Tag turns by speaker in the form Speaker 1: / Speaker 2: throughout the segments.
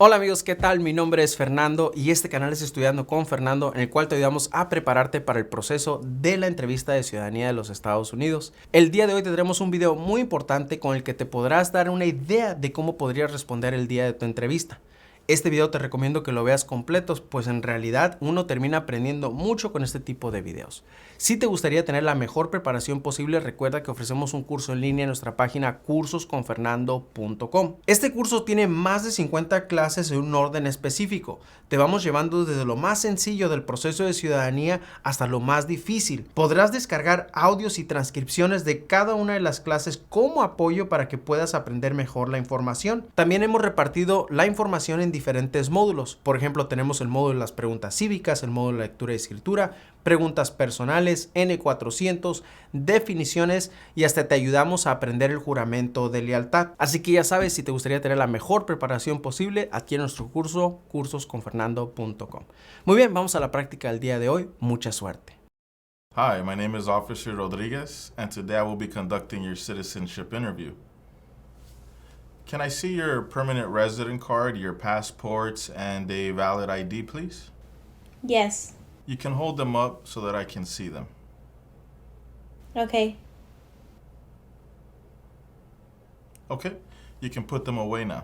Speaker 1: Hola amigos, ¿qué tal? Mi nombre es Fernando y este canal es Estudiando con Fernando, en el cual te ayudamos a prepararte para el proceso de la entrevista de ciudadanía de los Estados Unidos. El día de hoy tendremos un video muy importante con el que te podrás dar una idea de cómo podrías responder el día de tu entrevista. Este video te recomiendo que lo veas completo, pues en realidad uno termina aprendiendo mucho con este tipo de videos. Si te gustaría tener la mejor preparación posible, recuerda que ofrecemos un curso en línea en nuestra página cursosconfernando.com. Este curso tiene más de 50 clases en un orden específico. Te vamos llevando desde lo más sencillo del proceso de ciudadanía hasta lo más difícil. Podrás descargar audios y transcripciones de cada una de las clases como apoyo para que puedas aprender mejor la información. También hemos repartido la información en diferentes módulos. Por ejemplo, tenemos el módulo de las preguntas cívicas, el módulo de lectura y escritura, preguntas personales, N400, definiciones y hasta te ayudamos a aprender el juramento de lealtad. Así que ya sabes, si te gustaría tener la mejor preparación posible, adquiere nuestro curso cursosconfernando.com. Muy bien, vamos a la práctica del día de hoy. Mucha suerte.
Speaker 2: Hi, my name is Officer Rodriguez, and today I will be conducting your citizenship interview. Can I see your permanent resident card, your passports, and a valid ID, please?
Speaker 3: Yes.
Speaker 2: You can hold them up so that I can see them.
Speaker 3: Okay.
Speaker 2: Okay, you can put them away now.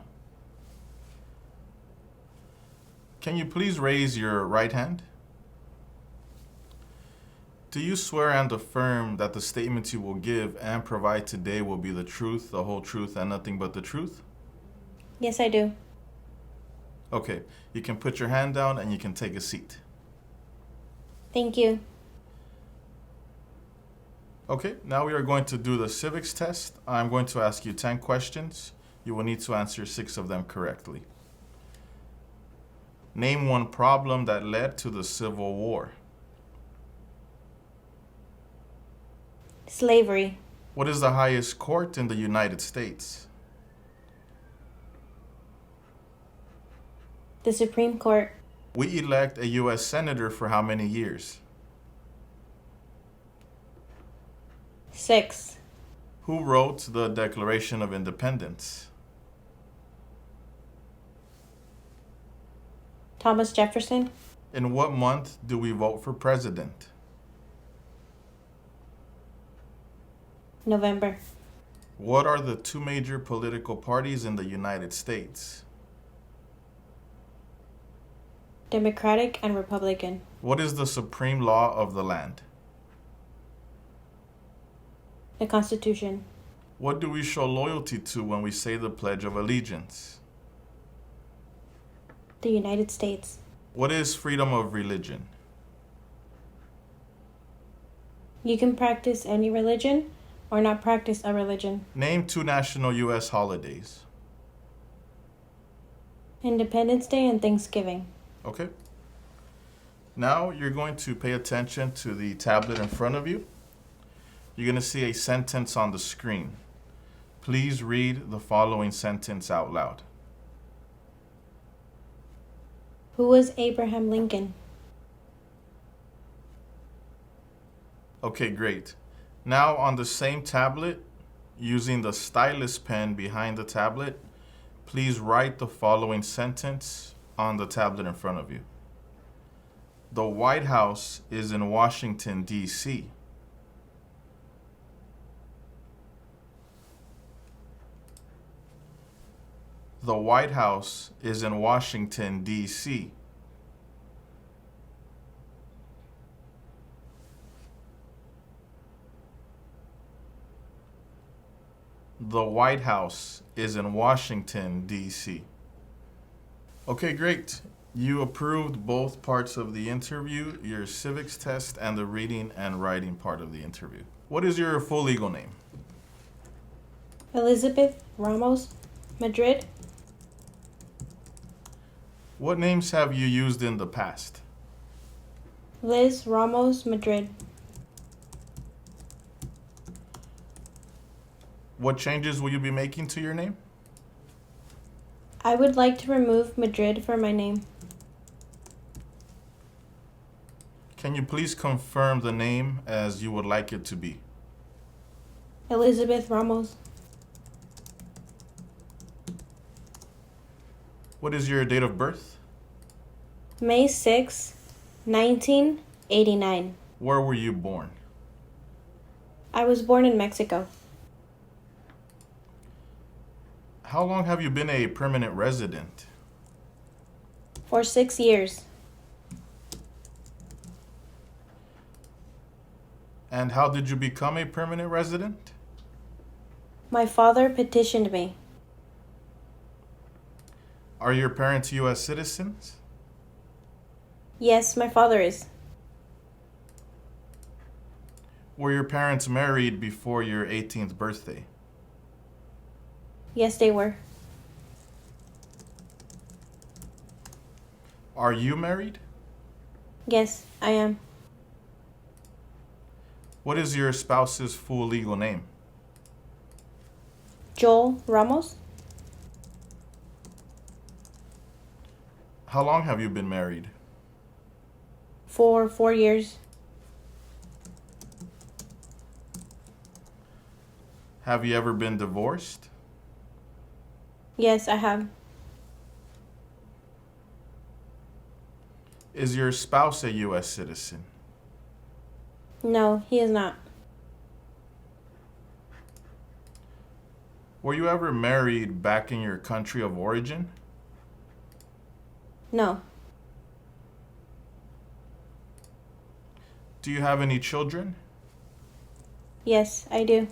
Speaker 2: Can you please raise your right hand? Do you swear and affirm that the statements you will give and provide today will be the truth, the whole truth, and nothing but the truth?
Speaker 3: Yes, I do.
Speaker 2: Okay, you can put your hand down and you can take a seat.
Speaker 3: Thank you.
Speaker 2: Okay, now we are going to do the civics test. I'm going to ask you 10 questions. You will need to answer 6 of them correctly. Name one problem that led to the Civil War.
Speaker 3: Slavery.
Speaker 2: What is the highest court in the United States?
Speaker 3: The Supreme Court.
Speaker 2: We elect a U.S. Senator for how many years?
Speaker 3: 6.
Speaker 2: Who wrote the Declaration of Independence?
Speaker 3: Thomas Jefferson.
Speaker 2: In what month do we vote for president?
Speaker 3: November.
Speaker 2: What are the 2 major political parties in the United States?
Speaker 3: Democratic and Republican.
Speaker 2: What is the supreme law of the land?
Speaker 3: The Constitution.
Speaker 2: What do we show loyalty to when we say the Pledge of Allegiance?
Speaker 3: The United States.
Speaker 2: What is freedom of religion?
Speaker 3: You can practice any religion or not practice a religion.
Speaker 2: Name 2 national U.S. holidays.
Speaker 3: Independence Day and Thanksgiving.
Speaker 2: Okay. Now you're going to pay attention to the tablet in front of you. You're going to see a sentence on the screen. Please read the following sentence out loud.
Speaker 3: Who was Abraham Lincoln?
Speaker 2: Okay, great. Now on the same tablet, using the stylus pen behind the tablet, please write the following sentence on the tablet in front of you. The White House is in Washington, D.C. The White House is in Washington, D.C. The White House is in Washington, D.C. Okay, great. You approved both parts of the interview, your civics test and the reading and writing part of the interview. What is your full legal name?
Speaker 3: Elizabeth Ramos Madrid.
Speaker 2: What names have you used in the past?
Speaker 3: Liz Ramos Madrid.
Speaker 2: What changes will you be making to your name?
Speaker 3: I would like to remove Madrid from my name.
Speaker 2: Can you please confirm the name as you would like it to be?
Speaker 3: Elizabeth Ramos.
Speaker 2: What is your date of birth?
Speaker 3: May 6, 1989.
Speaker 2: Where were you born?
Speaker 3: I was born in Mexico.
Speaker 2: How long have you been a permanent resident?
Speaker 3: For 6 years.
Speaker 2: And how did you become a permanent resident?
Speaker 3: My father petitioned me.
Speaker 2: Are your parents U.S. citizens?
Speaker 3: Yes, my father is.
Speaker 2: Were your parents married before your 18th birthday?
Speaker 3: Yes, they were.
Speaker 2: Are you married?
Speaker 3: Yes, I am.
Speaker 2: What is your spouse's full legal name?
Speaker 3: Joel Ramos.
Speaker 2: How long have you been married?
Speaker 3: For 4 years.
Speaker 2: Have you ever been divorced?
Speaker 3: Yes, I have.
Speaker 2: Is your spouse a U.S. citizen?
Speaker 3: No, he is not.
Speaker 2: Were you ever married back in your country of origin?
Speaker 3: No.
Speaker 2: Do you have any children?
Speaker 3: Yes, I do.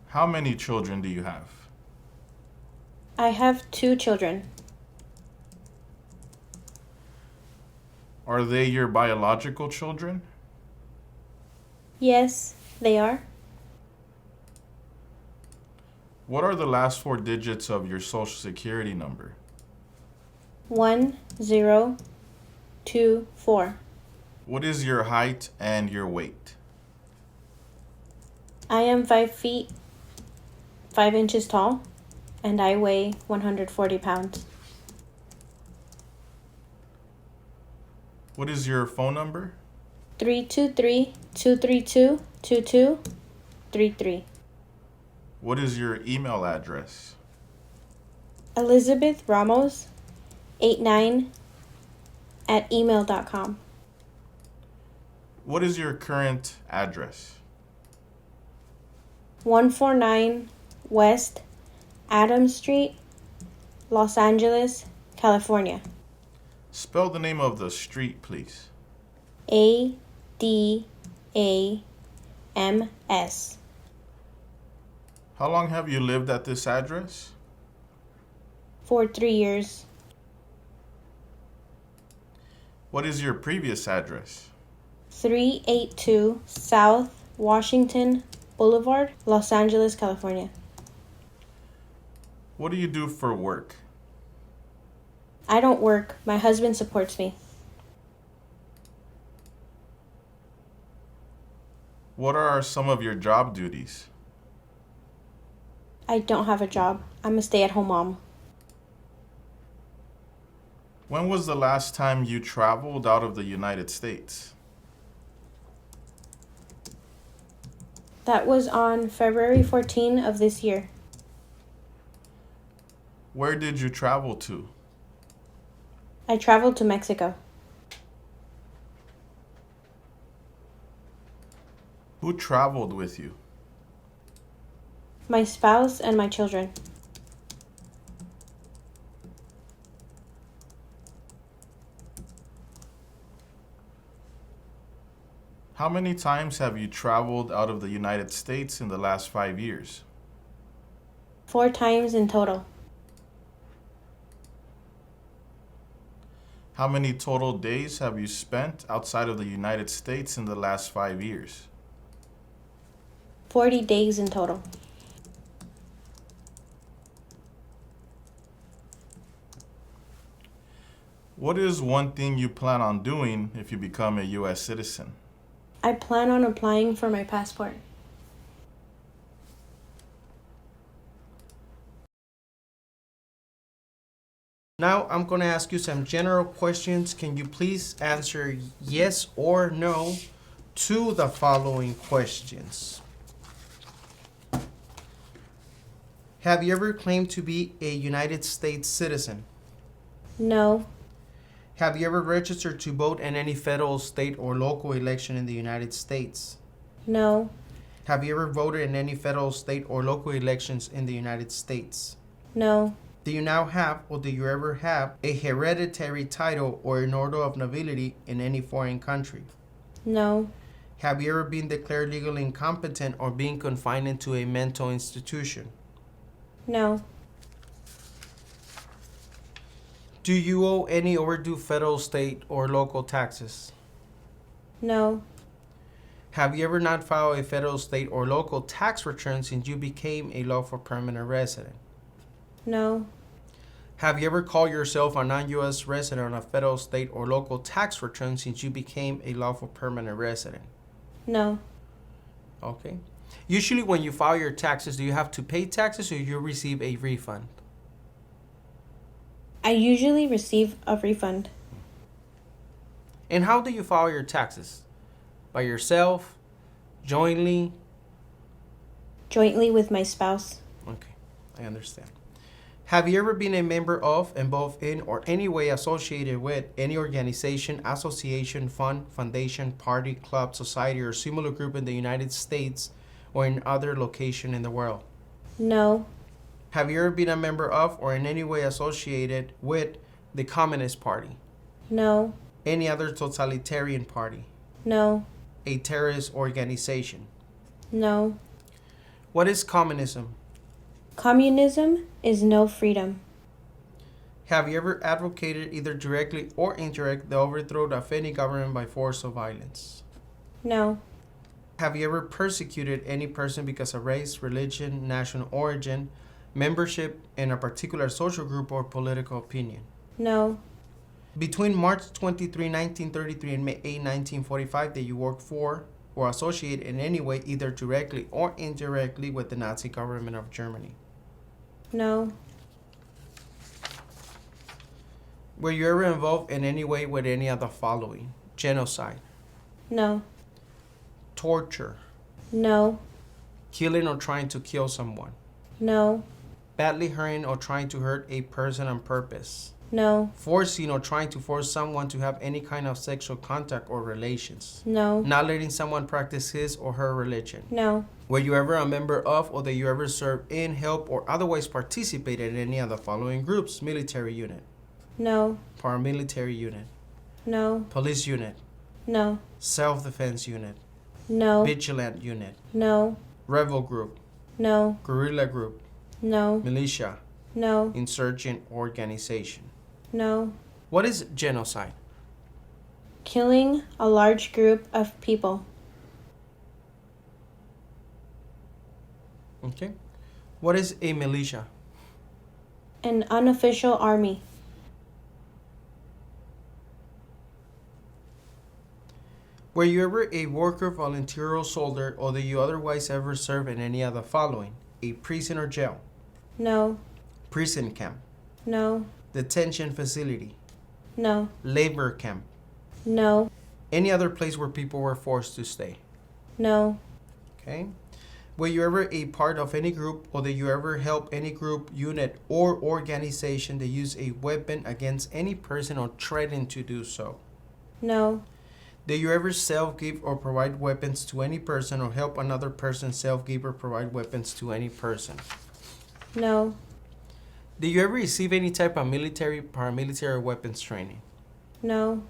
Speaker 2: How many children do you have?
Speaker 3: I have 2 children.
Speaker 2: Are they your biological children?
Speaker 3: Yes, they are.
Speaker 2: What are the last 4 digits of your social security number?
Speaker 3: 1024.
Speaker 2: What is your height and your weight?
Speaker 3: I am 5 feet 5 inches tall, and I weigh 140 pounds.
Speaker 2: What is your phone number?
Speaker 3: 323-232-2233.
Speaker 2: What is your email address?
Speaker 3: Elizabeth Ramos 89@email.com.
Speaker 2: What is your current address?
Speaker 3: 149 West Adams Street, Los Angeles, California.
Speaker 2: Spell the name of the street, please.
Speaker 3: ADAMS.
Speaker 2: How long have you lived at this address?
Speaker 3: For 3 years.
Speaker 2: What is your previous address?
Speaker 3: 382 South Washington Boulevard, Los Angeles, California.
Speaker 2: What do you do for work?
Speaker 3: I don't work. My husband supports me.
Speaker 2: What are some of your job duties?
Speaker 3: I don't have a job. I'm a stay-at-home mom.
Speaker 2: When was the last time you traveled out of the United States?
Speaker 3: That was on February 14 of this year.
Speaker 2: Where did you travel to?
Speaker 3: I traveled to Mexico.
Speaker 2: Who traveled with you?
Speaker 3: My spouse and my children.
Speaker 2: How many times have you traveled out of the United States in the last 5 years?
Speaker 3: 4 times in total.
Speaker 2: How many total days have you spent outside of the United States in the last 5 years?
Speaker 3: 40 days in total.
Speaker 2: What is one thing you plan on doing if you become a U.S. citizen?
Speaker 3: I plan on applying for my passport.
Speaker 1: Now I'm going to ask you some general questions. Can you please answer yes or no to the following questions? Have you ever claimed to be a United States citizen?
Speaker 3: No.
Speaker 1: Have you ever registered to vote in any federal, state, or local election in the United States?
Speaker 3: No.
Speaker 1: Have you ever voted in any federal, state, or local elections in the United States?
Speaker 3: No.
Speaker 1: Do you now have, or do you ever have, a hereditary title or an order of nobility in any foreign country?
Speaker 3: No.
Speaker 1: Have you ever been declared legally incompetent or been confined into a mental institution?
Speaker 3: No.
Speaker 1: Do you owe any overdue federal, state, or local taxes?
Speaker 3: No.
Speaker 1: Have you ever not filed a federal, state, or local tax return since you became a lawful permanent resident?
Speaker 3: No.
Speaker 1: Have you ever called yourself a non-U.S. resident on a federal, state, or local tax return since you became a lawful permanent resident?
Speaker 3: No.
Speaker 1: Okay. Usually when you file your taxes, do you have to pay taxes or you receive a refund?
Speaker 3: I usually receive a refund.
Speaker 1: And how do you file your taxes? By yourself? Jointly?
Speaker 3: Jointly with my spouse.
Speaker 1: Okay, I understand. Have you ever been a member of, involved in, or any way associated with any organization, association, fund, foundation, party, club, society, or similar group in the United States or in other location in the world?
Speaker 3: No.
Speaker 1: Have you ever been a member of or in any way associated with the Communist Party?
Speaker 3: No.
Speaker 1: Any other totalitarian party?
Speaker 3: No.
Speaker 1: A terrorist organization?
Speaker 3: No.
Speaker 1: What is communism?
Speaker 3: Communism is no freedom.
Speaker 1: Have you ever advocated either directly or indirectly the overthrow of any government by force or violence?
Speaker 3: No.
Speaker 1: Have you ever persecuted any person because of race, religion, national origin, membership in a particular social group, or political opinion?
Speaker 3: No.
Speaker 1: Between March 23, 1933 and May 8, 1945, did you work for or associate in any way, either directly or indirectly, with the Nazi government of Germany?
Speaker 3: No.
Speaker 1: Were you ever involved in any way with any of the following? Genocide,
Speaker 3: No.
Speaker 1: torture,
Speaker 3: No.
Speaker 1: killing or trying to kill someone,
Speaker 3: No.
Speaker 1: badly hurting or trying to hurt a person on purpose,
Speaker 3: No.
Speaker 1: forcing or trying to force someone to have any kind of sexual contact or relations,
Speaker 3: No.
Speaker 1: not letting someone practice his or her religion.
Speaker 3: No.
Speaker 1: Were you ever a member of, or that you ever served in, help, or otherwise participated in any of the following groups? Military unit,
Speaker 3: No.
Speaker 1: paramilitary unit,
Speaker 3: No.
Speaker 1: police unit,
Speaker 3: No.
Speaker 1: self-defense unit,
Speaker 3: No.
Speaker 1: vigilant unit,
Speaker 3: No.
Speaker 1: rebel group,
Speaker 3: No.
Speaker 1: guerrilla group,
Speaker 3: No.
Speaker 1: militia,
Speaker 3: No.
Speaker 1: insurgent organization.
Speaker 3: No.
Speaker 1: What is genocide?
Speaker 3: Killing a large group of people.
Speaker 1: Okay. What is a militia?
Speaker 3: An unofficial army.
Speaker 1: Were you ever a worker, volunteer, or soldier, or did you otherwise ever serve in any of the following? A prison or jail,
Speaker 3: No.
Speaker 1: prison camp,
Speaker 3: No.
Speaker 1: detention facility,
Speaker 3: No.
Speaker 1: labor camp,
Speaker 3: No.
Speaker 1: any other place where people were forced to stay.
Speaker 3: No.
Speaker 1: Okay. Were you ever a part of any group, or did you ever help any group, unit, or organization that use a weapon against any person or threaten to do so?
Speaker 3: No.
Speaker 1: Did you ever self-give or provide weapons to any person, or help another person self-give or provide weapons to any person?
Speaker 3: No.
Speaker 1: Did you ever receive any type of military, paramilitary, or weapons training?
Speaker 3: No.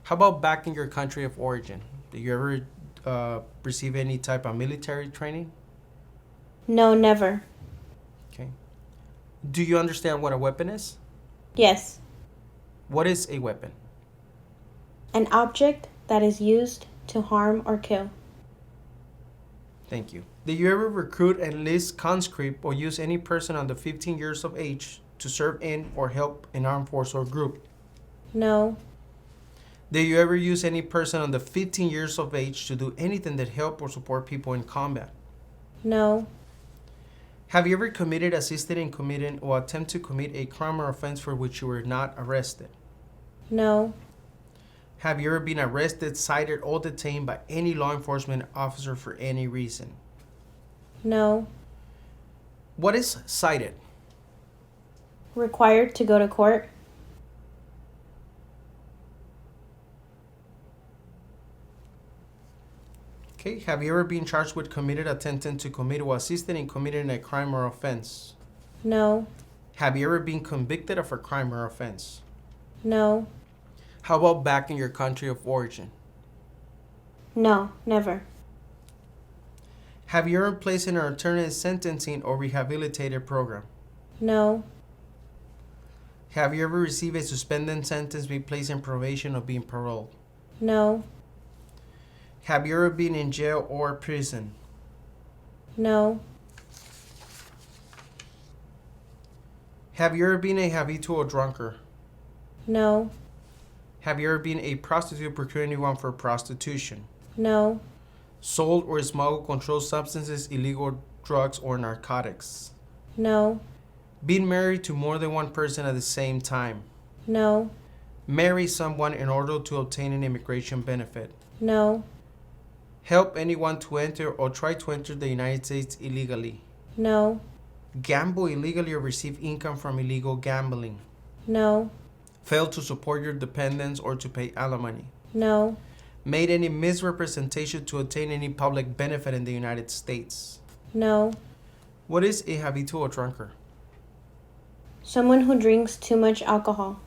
Speaker 1: How about back in your country of origin? Did you ever receive any type of military training?
Speaker 3: No, never.
Speaker 1: Okay. Do you understand what a weapon is?
Speaker 3: Yes.
Speaker 1: What is a weapon?
Speaker 3: An object that is used to harm or kill.
Speaker 1: Thank you. Did you ever recruit, enlist, conscript, or use any person under 15 years of age to serve in or help an armed force or group?
Speaker 3: No.
Speaker 1: Did you ever use any person under 15 years of age to do anything that help or support people in combat?
Speaker 3: No.
Speaker 1: Have you ever committed, assisted in committing, or attempt to commit a crime or offense for which you were not arrested?
Speaker 3: No.
Speaker 1: Have you ever been arrested, cited, or detained by any law enforcement officer for any reason?
Speaker 3: No.
Speaker 1: What is cited?
Speaker 3: Required to go to court.
Speaker 1: Okay, have you ever been charged with committed, attempted to commit, or assisted in committing a crime or offense?
Speaker 3: No.
Speaker 1: Have you ever been convicted of a crime or offense?
Speaker 3: No.
Speaker 1: How about back in your country of origin?
Speaker 3: No, never.
Speaker 1: Have you ever placed in an alternative sentencing or rehabilitative program?
Speaker 3: No.
Speaker 1: Have you ever received a suspended sentence, be placed in probation, or been paroled?
Speaker 3: No.
Speaker 1: Have you ever been in jail or prison?
Speaker 3: No.
Speaker 1: Have you ever been a habitual drunkard?
Speaker 3: No.
Speaker 1: Have you ever been a prostitute procuring anyone for prostitution?
Speaker 3: No.
Speaker 1: Sold or smuggled controlled substances, illegal drugs, or narcotics?
Speaker 3: No.
Speaker 1: Been married to more than one person at the same time?
Speaker 3: No.
Speaker 1: Marry someone in order to obtain an immigration benefit?
Speaker 3: No.
Speaker 1: Help anyone to enter or try to enter the United States illegally?
Speaker 3: No.
Speaker 1: Gamble illegally or receive income from illegal gambling?
Speaker 3: No.
Speaker 1: Fail to support your dependents or to pay alimony?
Speaker 3: No.
Speaker 1: Made any misrepresentation to obtain any public benefit in the United States?
Speaker 3: No.
Speaker 1: What is a habitual drunkard?
Speaker 3: Someone who drinks too much alcohol.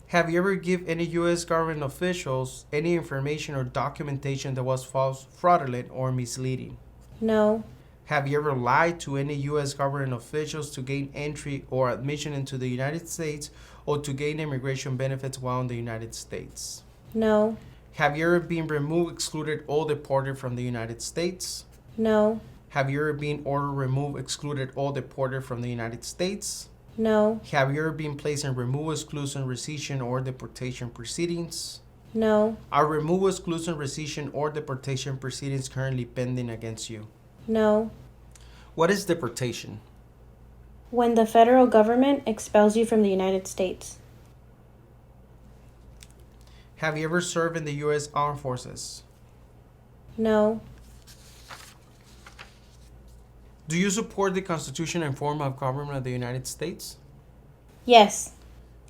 Speaker 1: Have you ever given any U.S. government officials any information or documentation that was false, fraudulent, or misleading?
Speaker 3: No.
Speaker 1: Have you ever lied to any U.S. government officials to gain entry or admission into the United States or to gain immigration benefits while in the United States?
Speaker 3: No.
Speaker 1: Have you ever been removed, excluded, or deported from the United States?
Speaker 3: No.
Speaker 1: Have you ever been ordered, removed, excluded, or deported from the United States?
Speaker 3: No.
Speaker 1: Have you ever been placed in removal, exclusion, rescission, or deportation proceedings?
Speaker 3: No.
Speaker 1: Are removal, exclusion, rescission, or deportation proceedings currently pending against you?
Speaker 3: No.
Speaker 1: What is deportation?
Speaker 3: When the federal government expels you from the United States.
Speaker 1: Have you ever served in the U.S. Armed Forces?
Speaker 3: No.
Speaker 1: Do you support the Constitution and form of government of the United States?
Speaker 3: Yes.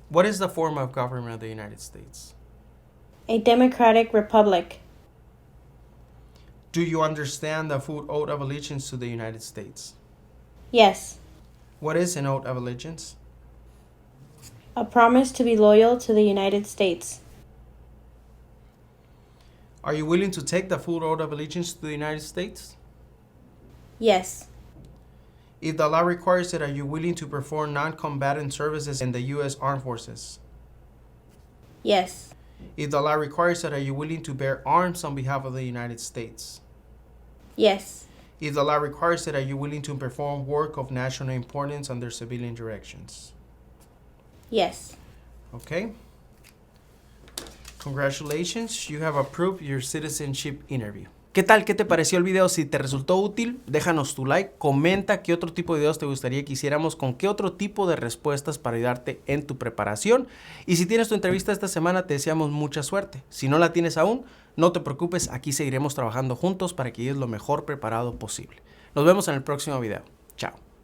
Speaker 1: What is the form of government of the United States?
Speaker 3: A democratic republic.
Speaker 1: Do you understand the full oath of allegiance to the United States?
Speaker 3: Yes.
Speaker 1: What is an oath of allegiance?
Speaker 3: A promise to be loyal to the United States.
Speaker 1: Are you willing to take the full oath of allegiance to the United States?
Speaker 3: Yes.
Speaker 1: If the law requires it, are you willing to perform non-combatant services in the U.S. Armed Forces?
Speaker 3: Yes.
Speaker 1: If the law requires it, are you willing to bear arms on behalf of the United States?
Speaker 3: Yes.
Speaker 1: If the law requires it, are you willing to perform work of national importance under civilian directions?
Speaker 3: Yes.
Speaker 1: Okay. Congratulations, you have approved your citizenship interview. ¿Qué tal? ¿Qué te pareció el video? Si te resultó útil, déjanos tu like, comenta qué otro tipo de videos te gustaría que hiciéramos, con qué otro tipo de respuestas para ayudarte en tu preparación. Y si tienes tu entrevista esta semana, te deseamos mucha suerte. Si no la tienes aún, no te preocupes, aquí seguiremos trabajando juntos para que llegues lo mejor preparado posible. Nos vemos en el próximo video. Chao.